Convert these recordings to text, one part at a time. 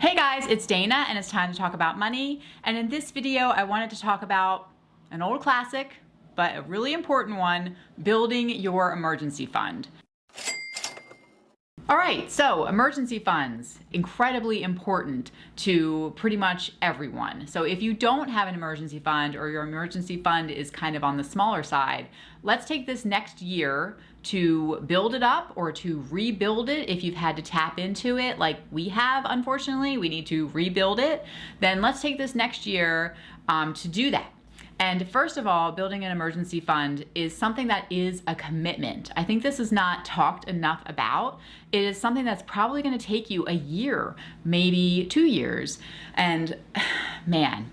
Hey guys, it's Dana and it's time to talk about money. And in this video, I wanted to talk about an old classic, but a really important one, building your emergency fund. All right, so emergency funds, incredibly important to pretty much everyone. So if you don't have an emergency fund or your emergency fund is kind of on the smaller side, let's take this next year to build it up or to rebuild it. If you've had to tap into it like we have, unfortunately, we need to rebuild it. Then let's take this next year to do that. And first of all, building an emergency fund is something that is a commitment. I think this is not talked enough about. It is something that's probably going to take you a year, maybe 2 years. And man,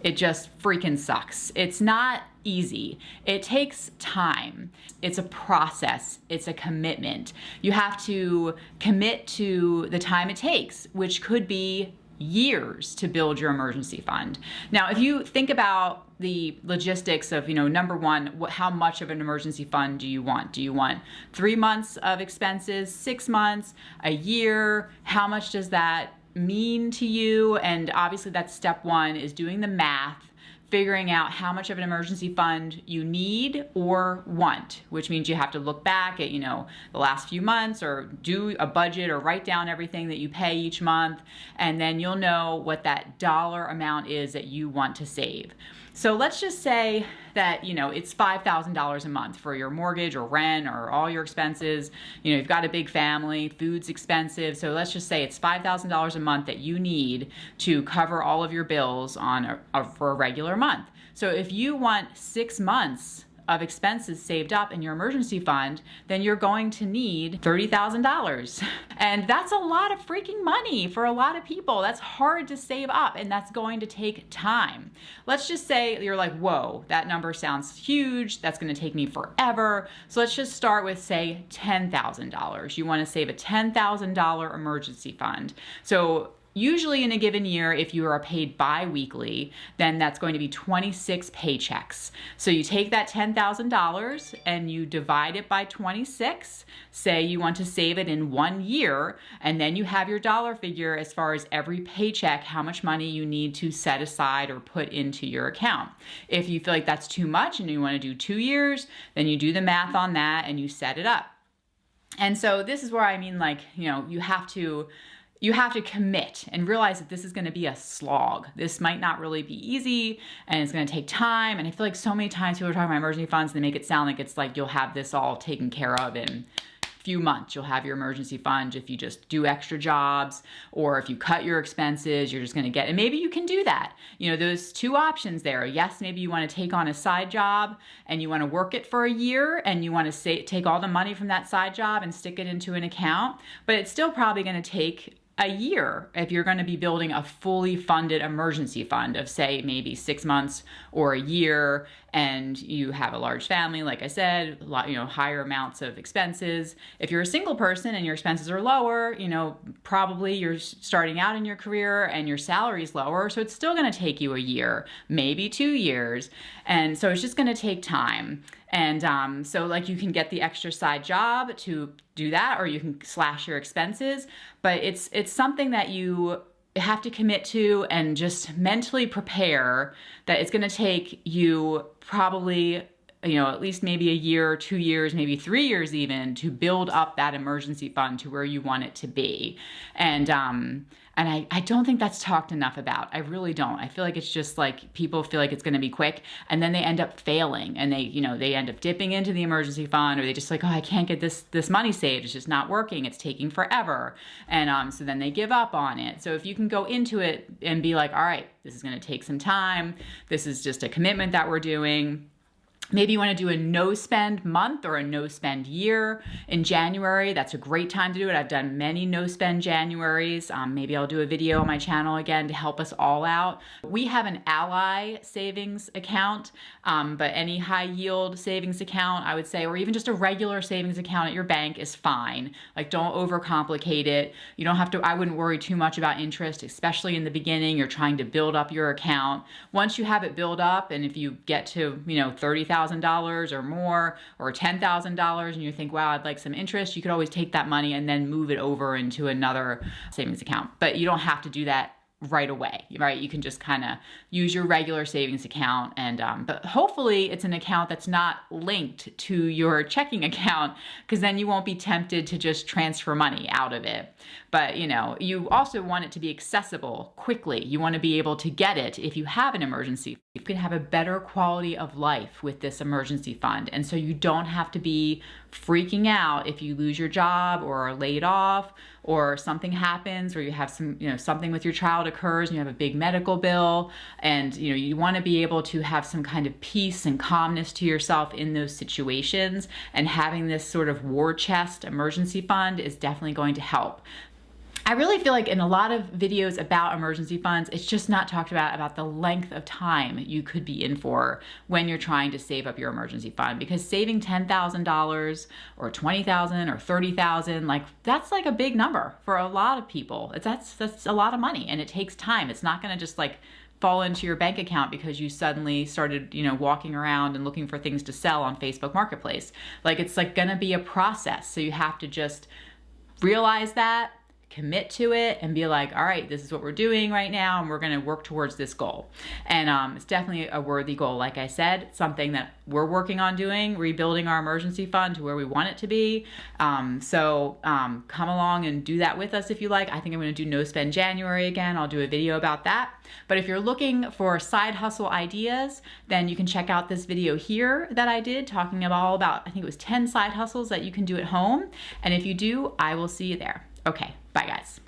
it just freaking sucks. It's not easy. It takes time. It's a process. It's a commitment. You have to commit to the time it takes, which could be years to build your emergency fund. Now, if you think about the logistics of, number one, how much of an emergency fund do you want? Do you want 3 months of expenses, 6 months, a year? How much does that mean to you? And obviously that's step one, is doing the math, figuring out how much of an emergency fund you need or want, which means you have to look back at, the last few months or do a budget or write down everything that you pay each month. And then you'll know what that dollar amount is that you want to save. So let's just say that, it's $5,000 a month for your mortgage or rent or all your expenses. You've got a big family, food's expensive. So let's just say it's $5,000 a month that you need to cover all of your bills for a regular month. So if you want 6 months of expenses saved up in your emergency fund, then you're going to need $30,000. And that's a lot of freaking money for a lot of people. That's hard to save up and that's going to take time. Let's just say you're like, whoa, that number sounds huge. That's going to take me forever. So let's just start with, say, $10,000. You want to save a $10,000 emergency fund. So usually in a given year, if you are paid bi-weekly, then that's going to be 26 paychecks. So you take that $10,000 and you divide it by 26. Say you want to save it in 1 year, and then you have your dollar figure as far as every paycheck, how much money you need to set aside or put into your account. If you feel like that's too much and you want to do 2 years, then you do the math on that and you set it up. And so this is where I mean, you have to commit and realize that this is going to be a slog. This might not really be easy and it's going to take time. And I feel like so many times people are talking about emergency funds and they make it sound like it's like you'll have this all taken care of in a few months. You'll have your emergency fund if you just do extra jobs, or if you cut your expenses, you're just going to get, and maybe you can do that. Those two options there. Yes, maybe you want to take on a side job and you want to work it for a year and you want to take all the money from that side job and stick it into an account, but it's still probably going to take a year if you're going to be building a fully funded emergency fund of, say, maybe 6 months or a year, and you have a large family, like I said, higher amounts of expenses. If you're a single person and your expenses are lower, probably you're starting out in your career and your salary is lower, so it's still going to take you a year, maybe 2 years, and so it's just going to take time. And so you can get the extra side job to do that, or you can slash your expenses, but it's something that you have to commit to and just mentally prepare that it's going to take you probably, at least maybe a year, 2 years, maybe 3 years even, to build up that emergency fund to where you want it to be. And I don't think that's talked enough about. I really don't. I feel like it's just like people feel like it's going to be quick, and then they end up failing, and they end up dipping into the emergency fund, or they just like, oh, I can't get this money saved. It's just not working. It's taking forever. And so then they give up on it. So if you can go into it and be like, all right, this is going to take some time. This is just a commitment that we're doing. Maybe you want to do a no-spend month or a no-spend year in January. That's a great time to do it. I've done many no-spend Januaries. Maybe I'll do a video on my channel again to help us all out. We have an Ally savings account, but any high-yield savings account, I would say, or even just a regular savings account at your bank is fine. Don't overcomplicate it. You don't have to, I wouldn't worry too much about interest, especially in the beginning. You're trying to build up your account. Once you have it built up, and if you get to, $30,000 $5,000 or more, or $10,000, and you think, wow, I'd like some interest, you could always take that money and then move it over into another savings account. But you don't have to do that right away, right? You can just kind of use your regular savings account, and but hopefully it's an account that's not linked to your checking account, because then you won't be tempted to just transfer money out of it. But you also want it to be accessible quickly. You want to be able to get it if you have an emergency. You can have a better quality of life with this emergency fund, and so you don't have to be freaking out if you lose your job or are laid off, or something happens, or you have something with your child occurs and you have a big medical bill, and you want to be able to have some kind of peace and calmness to yourself in those situations, and having this sort of war chest emergency fund is definitely going to help. I really feel like in a lot of videos about emergency funds, it's just not talked about the length of time you could be in for when you're trying to save up your emergency fund, because saving $10,000 or $20,000 or $30,000, like that's like a big number for a lot of people. That's a lot of money, and it takes time. It's not going to just like fall into your bank account because you suddenly started, walking around and looking for things to sell on Facebook Marketplace. Like it's like going to be a process. So you have to just realize that, commit to it, and be like, all right, this is what we're doing right now, and we're going to work towards this goal. And it's definitely a worthy goal. Like I said, something that we're working on doing, rebuilding our emergency fund to where we want it to be. So come along and do that with us if you like. I think I'm going to do No Spend January again. I'll do a video about that. But if you're looking for side hustle ideas, then you can check out this video here that I did talking about, I think it was 10 side hustles that you can do at home. And if you do, I will see you there. Okay, bye guys.